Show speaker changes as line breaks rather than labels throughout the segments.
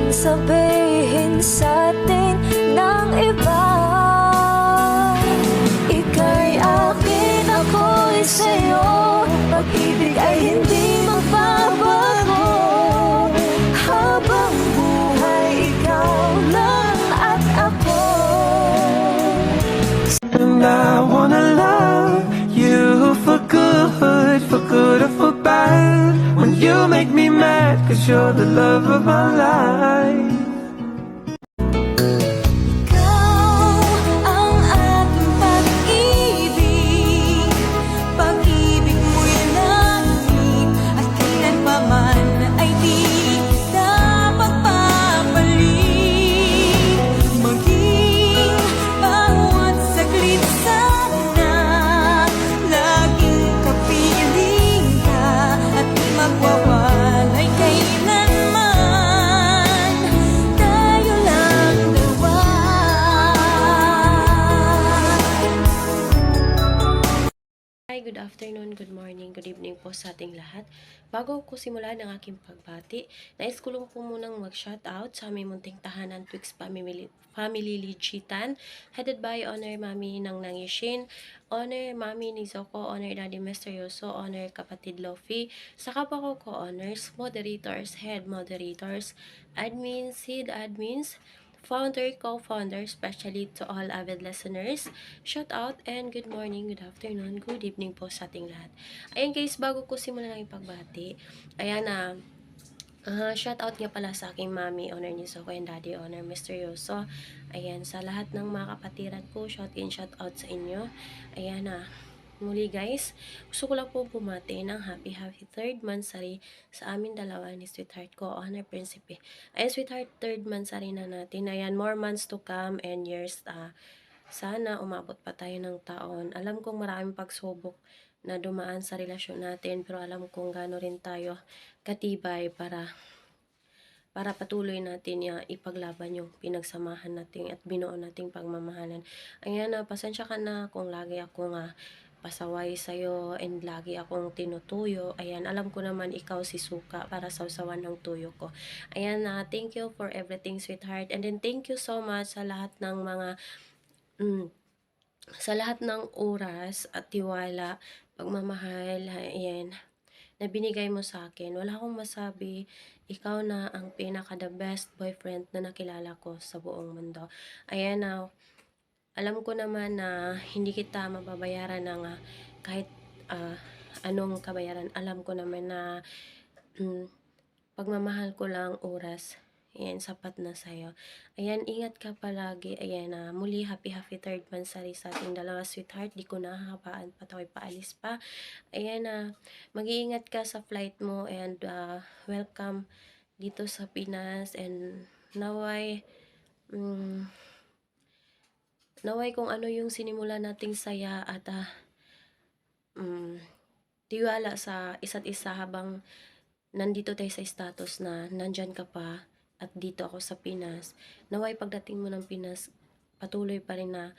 sabihin sa'tin ng iba. Ika'y akin, ako'y sa'yo. Pag-ibig ay hindi magbabago. Habang buhay, ikaw lang at ako.
And I wanna love you for good or for bad. When you make me mad, 'cause you're the love of my life.
Ikaw ang aking pag-ibig. Pag-ibig mo'y langit at kailanpaman ay di kita pagpapalit. Maging bawat saglit sana, laging kapiling ka at di magwawalay kailanman. Tayo lang dalawa.
Hi, good afternoon, good morning, good evening po sa ating lahat. Bago ko simulan ang aking pagbati, nais ko lang po munang mag-shoutout sa aming munting tahanan Twix Family Ligitan, headed by Honor Mami ng Nangishin, Honor Mami ni Zoko, Honor Daddy Misterioso, Honor Kapatid Lofi, sa kapwa ko co-honors, moderators, head moderators, admins, head admins, founder, co-founder, especially to all avid listeners. Shout out and good morning, good afternoon, good evening po sa ating lahat. Ayan guys, bago ko simulan ang ipagbati, ayan shout out nga pala sa aking mami, honor ni Soko and daddy, honor Misterioso. Ayan, sa lahat ng mga kapatiran ko, shout in, shout out sa inyo. Ayan muli guys, gusto ko lang po bumati ng happy 3rd monthsary sa amin dalawa ni sweetheart ko, Honor Principe. Ayan sweetheart, 3rd monthsary na natin. Ayan, more months to come and years. Sana umabot pa tayo ng taon. Alam kong maraming pagsubok na dumaan sa relasyon natin, pero alam kong gano'n rin tayo katibay para patuloy natin ipaglaban yung pinagsamahan natin at binuo nating pagmamahalan. Ayan pasensya ka na kung lagi akong pasaway sa'yo and lagi akong tinutuyo. Ayan, alam ko naman ikaw si suka para sausawan ng tuyo ko. Ayan thank you for everything sweetheart, and then thank you so much sa lahat ng mga sa lahat ng oras at tiwala, pagmamahal, ayan, na binigay mo sa akin. Wala akong masabi, ikaw na ang pinaka the best boyfriend na nakilala ko sa buong mundo. Ayan alam ko naman na hindi kita mababayaran ng kahit anong kabayaran. Alam ko naman na pagmamahal ko lang oras. Ayan, sapat na sa'yo. Ayan, ingat ka palagi. Ayan muli, happy 3rd monthsary sa ating dalawa sweetheart. Di ko nakakapaan pa tayo, paalis pa. Ayan mag-iingat ka sa flight mo and welcome dito sa Pinas, and naway kung ano yung sinimula nating saya at tiwala sa isa't isa habang nandito tayo sa status na nandyan ka pa at dito ako sa Pinas. Naway pagdating mo ng Pinas, patuloy pa rin na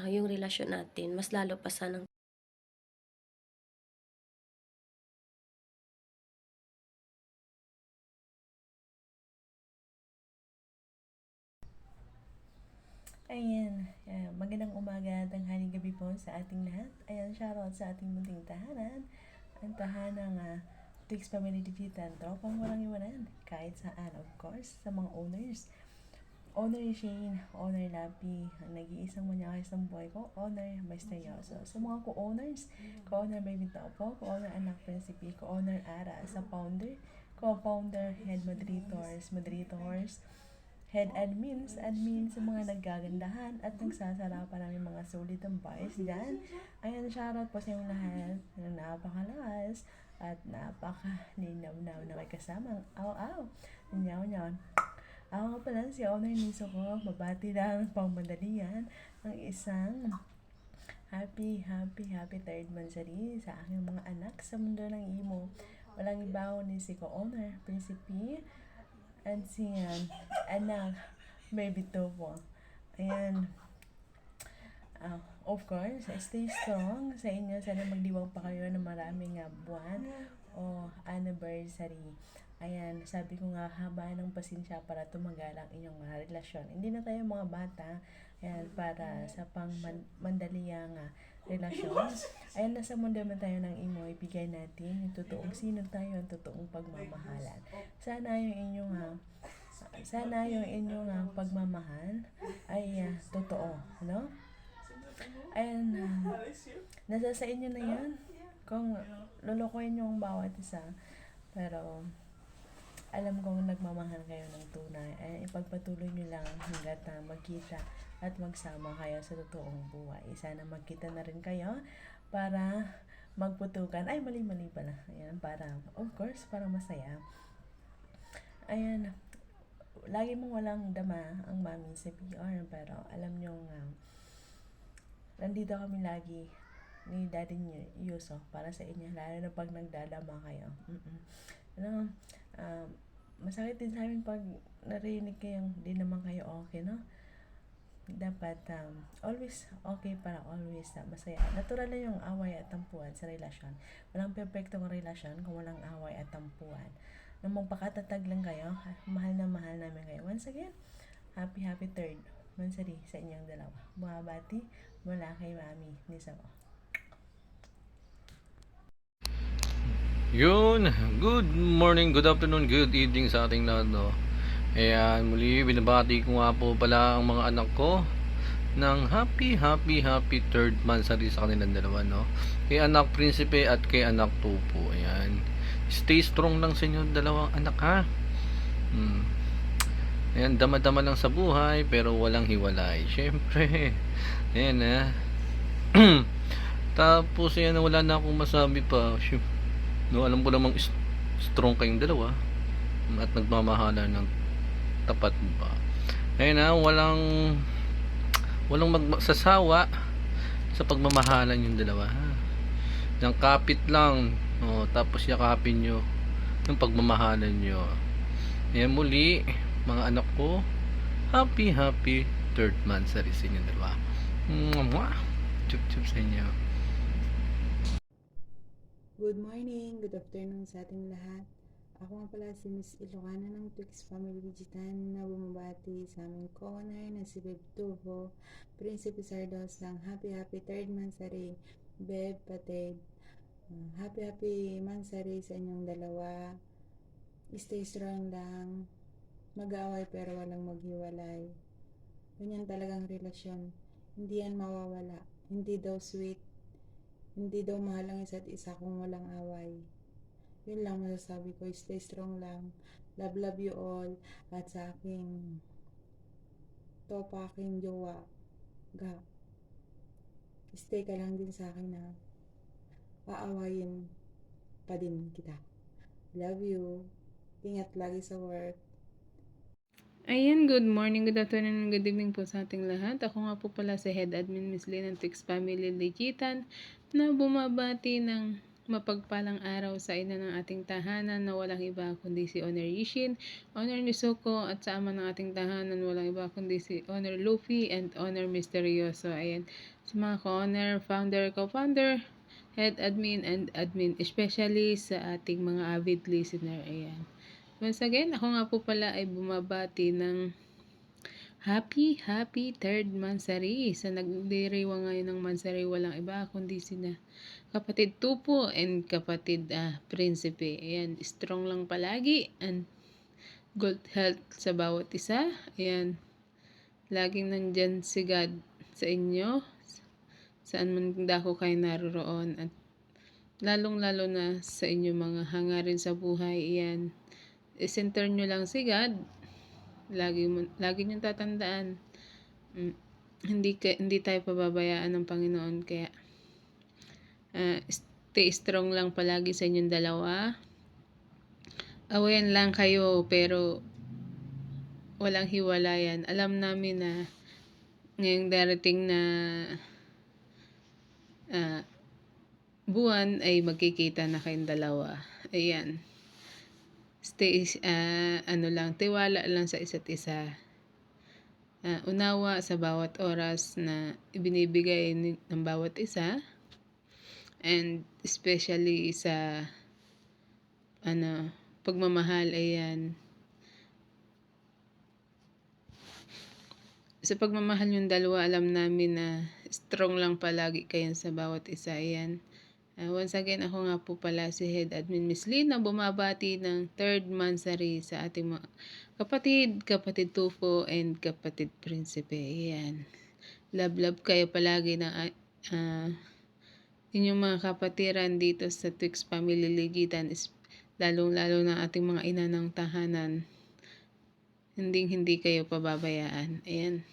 yung relasyon natin, mas lalo pa sanang
Ayan, magandang umaga, tanghaling gabi po sa ating lahat. Ayan, shoutout sa ating munting tahanan. Ang tahanang Twix Family Digital, tropang walang iwanan. Kahit saan, of course, sa mga owners. Owner Shane, Owner Lapi, ang nag-iisang manyakis ng buhay ko, Owner Misterioso. Sa mga co-owners, co-owner Baby Topo, co-owner Anak Principe, co-owner Ara, sa founder, co-founder, head moderators, head admins sa mga naggagandahan at nagsasarapan namin mga sulit ang bias dyan. Ayan, shoutout po sa inyong lahat na napakalakas at napaka-linaw-naw na may kasamang aw-aw, nyaw-nyaw. Ako pala si Honor Niso ko, mabati lang pang madalian ang isang happy 3rd monthsary sa aking mga anak sa mundo ng imo. Walang iba ni si Co-Owner Principe and si Anak Baby Topo. Ayan. Of course, stay strong sa inyo. Sana magdiwang pa kayo ng maraming buwan o anniversary. Ayan, sabi ko nga, habaan ng pasensya para tumagal ang inyong relasyon. Hindi na tayo mga bata, ayan, para sa mandaliang relasyon. Ayan, nasa mundo man tayo ng imo, ibigay natin yung totoong sino tayo, ang totoong pagmamahalan. Sana yung inyong pagmamahal ay totoo, no? Ayan, nasa sa inyo na yan. Kung lulukuhin yung bawat isa, pero alam kong nagmamahal kayo ng tunay. Ay ipagpatuloy nyo lang hanggat magkita at magsama kayo sa totoong buhay. Sana magkita na rin kayo para magputukan. Ay, mali pala. Ayan, para, of course, para masaya. Ayan, lagi mong walang dama ang mami sa PR, pero alam nyo nga, nandito kami lagi ni Daddy Yuso para sa inyo, lalo na pag nagdadama kayo. Ano, masakit din sa amin pag narinig kayong di naman kayo okay, no? Dapat always okay para always masaya. Natural na yung away at tampuan sa relasyon. Walang perfectong relasyon kung walang away at tampuan. Nung magpakatatag lang kayo, mahal namin kayo. Once again, happy 3rd Mansari sa inyong dalawa. Bumabati mula kay Mami ni Sao.
Yun, good morning, good afternoon, good evening sa ating lahat, no? Ayan, muli binabati ko nga po pala ang mga anak ko ng happy 3rd Mansari sa kanilang dalawa, no? Kay anak Prinsipe at kay anak Tupo. Ayan, stay strong lang sa inyo dalawang anak, ha? Ayan, dama-dama lang sa buhay pero walang hiwalay, syempre. Ayan, ha? Tapos ayan, wala na akong masabi pa. No, alam ko namang strong kayong dalawa at nagmamahalan ng tapat ba. Ayun na, walang magsasawa sa pagmamahalan yung dalawa, ha. Yung kapit lang, tapos yakapin nyo yung pagmamahalan nyo. Ayan, muli mga anak ko, happy 3rd Mansari sa inyo dalawa. Chup sa inyo.
Good morning, good afternoon sa ating lahat. Ako nga pala si Miss Ilocana ng Twix Family Digitan na bumabati sa aming co-owner na si Beb Tuvo, Prinsipe Sardos ng happy 3rd Mansari, Beb Patid. Happy Mansari sa inyong dalawa. Stay strong lang. Mag-aaway pero walang maghiwalay. Ganyan talagang relasyon. Hindi yan mawawala. Hindi daw sweet. Hindi daw mahal ang isa't isa kung walang away. Yun lang masasabi ko. Stay strong lang. Love you all. At sa aking aking jowa, Ga, stay ka lang din sa akin, na aawayin pa din kita. Love you. Ingat lagi sa work.
Ayan, good morning, good afternoon, good evening po sa ating lahat. Ako nga po pala si Head Admin Miss Lynn ng Twix Family Digitan na bumabati ng mapagpalang araw sa ina ng ating tahanan na walang iba kundi si Honor Yishin, Honor Nisoko, at sa ama ng ating tahanan walang iba kundi si Honor Luffy and Honor Misterioso. Ayan, sa mga co-honor, founder, co-founder, head admin and admin, especially sa ating mga avid listener. Ayan. Once again, ako nga po pala ay bumabati ng happy 3rd Mansari. Sa nagdiriwa ngayon ng Mansari, walang iba kundi sina kapatid Tupo and kapatid Prinsipe. Ayan, strong lang palagi and good health sa bawat isa. Ayan, laging nandyan si God sa inyo, saan man dako kayo naroroon, at lalong-lalo na sa inyo mga hangarin sa buhay. Ayan, center nyo lang si God. Lagi nyo tatandaan, hindi tayo pababayaan ng Panginoon. Kaya stay strong lang palagi sa inyong dalawa. Awayan lang kayo pero walang hiwalayan. Alam namin na ngayong darating na buwan ay magkikita na kayong dalawa. Ayan, stay tiwala lang sa isa't isa. Unawa sa bawat oras na ibinibigay ng bawat isa, and especially sa pagmamahal. Ayan. Sa pagmamahal yung dalawa, alam namin na strong lang palagi kayo sa bawat isa. Ayan. Once again, ako nga po pala si Head Admin Miss Lynn na bumabati ng 3rd Mansari sa ating mga kapatid Tufo and kapatid Prinsipe. Ayan. Love kayo palagi ng inyong mga kapatiran dito sa Twix Family Ligitan, lalong-lalo na ating mga ina ng tahanan. Hindi kayo pababayaan. Ayan.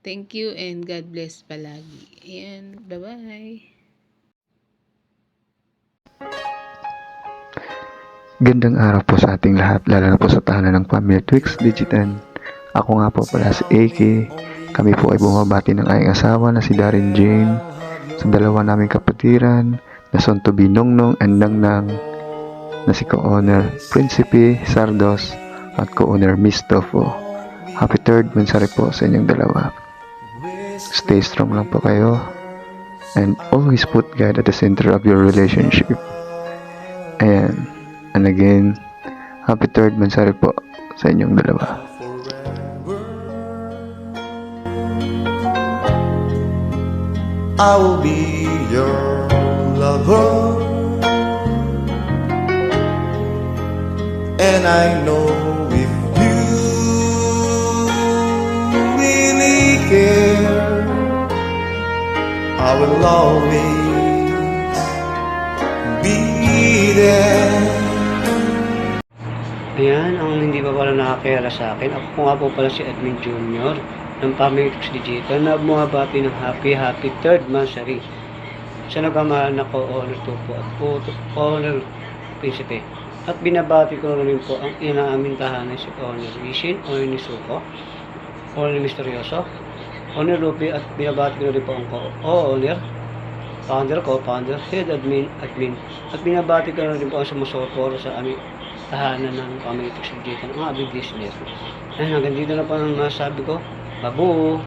Thank you and God bless palagi. Ayan. Bye-bye.
Gandang araw po sa ating lahat, lalo na po sa tahanan ng Pamilya Twix Digitan. Ako nga po pala si AK. Kami po ay bumabati ng aking asawa na si Darren Jane, sa dalawa naming kapatiran na soon to be Nongnong and Nangnang, na si Co-Owner Prinsipe Sardos at Co-Owner Miss Tofo. Happy 3rd Mansari po sa inyong dalawa. Stay strong lang po kayo and always put God at the center of your relationship. Ayan. And again, happy 3rd Mansari po sa inyong dalawa.
I will be your lover, and I know if you really care, I will always be there.
Ayan, ang hindi pa pala nakakilala sa akin. Ako nga po pala si Edwin Jr. ng Pamilya Twix Digital na bumabati ng happy 3rd Mansari sa nagmamahal na Co-Owner Tufo at Co-Owner Prinsipe. At binabati ko rin po ang ina aming tahanan si Co-Owner Vision, Owner ni Suko, Owner ni Misteryoso, Owner Ruby, at binabati ko rin po ang Co-Owner, Co-Founder, Head Admin, at binabati ko rin po ang sumusuport sa aming tahanan ng Pamilya Twix Digital, ang aming business. Ayan, hanggang dito na po ang masabi ko. Babu!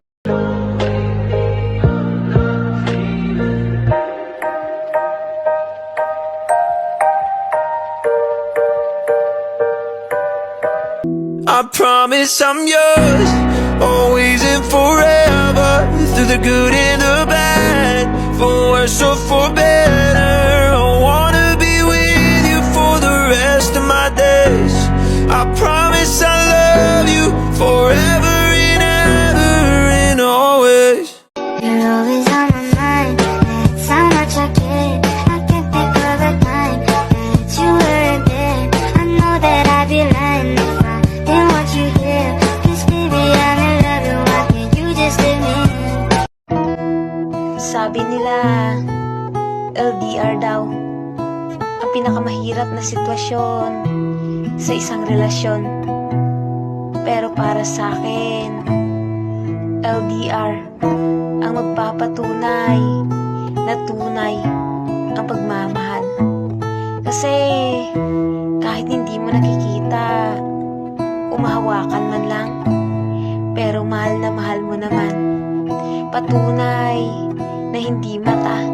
I promise I'm yours, always and forever, through the good and the bad, for worse or for better. I wanna be with you for the rest of my days. I promise I love you forever and ever and always.
You're always on my mind. That's how much I care. I can't think of a time that you weren't there. I know that I'd be lying if I didn't want you here. 'Cause baby, I'm in love, and why can't you just let me in?
Sabi nila, LDR daw ang pinakamahirap na sitwasyon sa isang relasyon. Pero para sa akin, LDR ang magpapatunay na tunay ang pagmamahal. Kasi kahit hindi mo nakikita, umahawakan man lang, pero mahal na mahal mo naman. Patunay na hindi mata,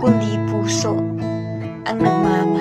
kundi puso ang nagmamahal.